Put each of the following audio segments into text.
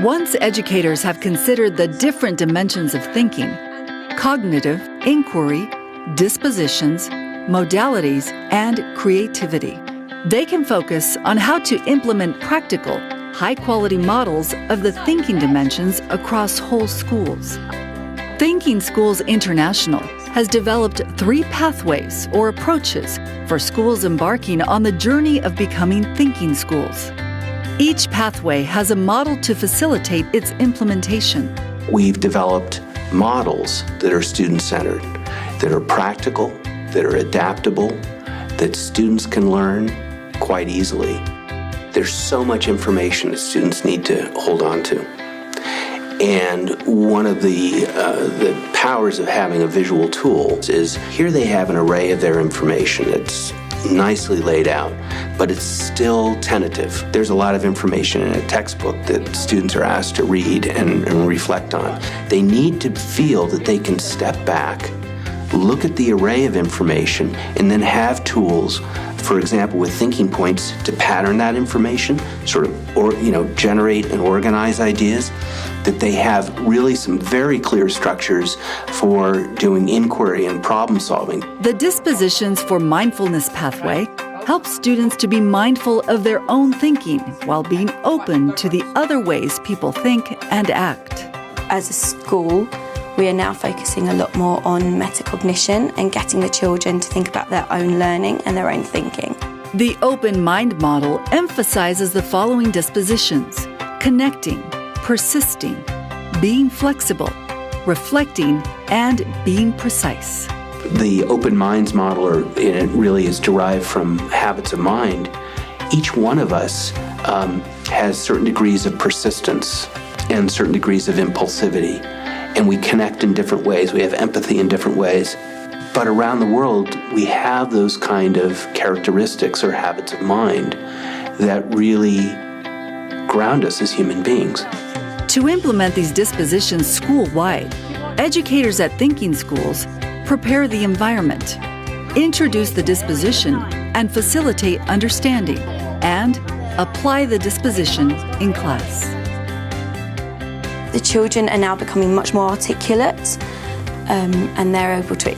Once educators have considered the different dimensions of thinking, cognitive, inquiry, dispositions, modalities, and creativity, they can focus on how to implement practical, high-quality models of the thinking dimensions across whole schools. Thinking Schools International has developed 3 pathways or approaches for schools embarking on the journey of becoming thinking schools. Each pathway has a model to facilitate its implementation. We've developed models that are student-centered, that are practical, that are adaptable, that students can learn quite easily. There's so much information that students need to hold on to. And one of the powers of having a visual tool is here they have an array of their information that's nicely laid out, but it's still tentative. There's a lot of information in a textbook that students are asked to read and reflect on. They need to feel that they can step back, look at the array of information, and then have tools, for example, with thinking points, to pattern that information, generate and organize ideas, that they have really some very clear structures for doing inquiry and problem solving. The Dispositions for Mindfulness pathway helps students to be mindful of their own thinking while being open to the other ways people think and act. As a school, we are now focusing a lot more on metacognition and getting the children to think about their own learning and their own thinking. The open mind model emphasizes the following dispositions: connecting, persisting, being flexible, reflecting, and being precise. The open minds model, it really is derived from habits of mind. Each one of us has certain degrees of persistence and certain degrees of impulsivity. And we connect in different ways. We have empathy in different ways. But around the world, we have those kind of characteristics or habits of mind that really ground us as human beings. To implement these dispositions school-wide, educators at Thinking Schools prepare the environment, introduce the disposition, and facilitate understanding, and apply the disposition in class. The children are now becoming much more articulate, and they're able to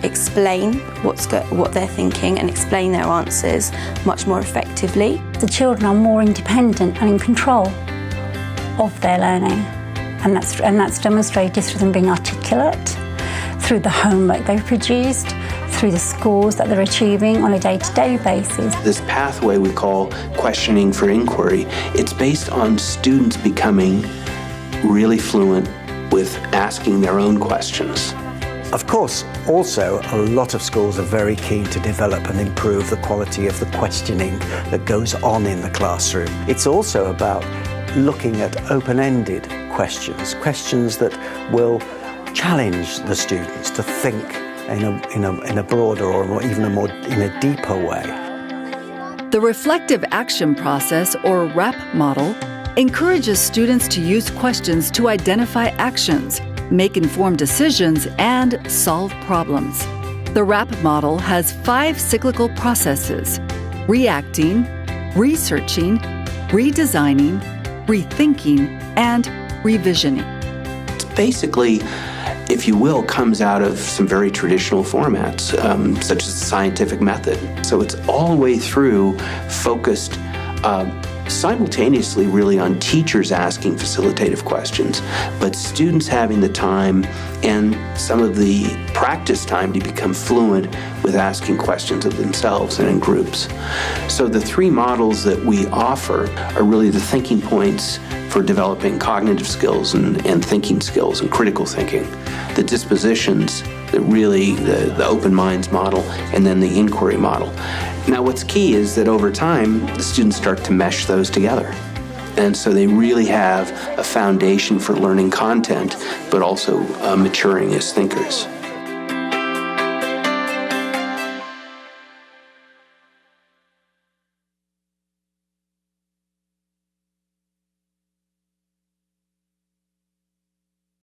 explain what they're thinking and explain their answers much more effectively. The children are more independent and in control of their learning, and that's demonstrated through them being articulate, through the homework they've produced, through the scores that they're achieving on a day-to-day basis. This pathway we call questioning for inquiry. It's based on students becoming really fluent with asking their own questions. Of course, also, a lot of schools are very keen to develop and improve the quality of the questioning that goes on in the classroom. It's also about looking at open-ended questions that will challenge the students to think in a broader or even in a deeper way. The reflective action process, or RAP model, encourages students to use questions to identify actions, make informed decisions, and solve problems. The RAP model has 5 cyclical processes: reacting, researching, redesigning, rethinking, and revisioning. It's basically, if you will, comes out of some very traditional formats, such as the scientific method. So it's all the way through focused simultaneously really on teachers asking facilitative questions, but students having the time and some of the practice time to become fluent with asking questions of themselves and in groups. So the 3 models that we offer are really the thinking points for developing cognitive skills and thinking skills and critical thinking, the dispositions, the open minds model, and then the inquiry model. Now, what's key is that over time, the students start to mesh those together. And so they really have a foundation for learning content, but also maturing as thinkers.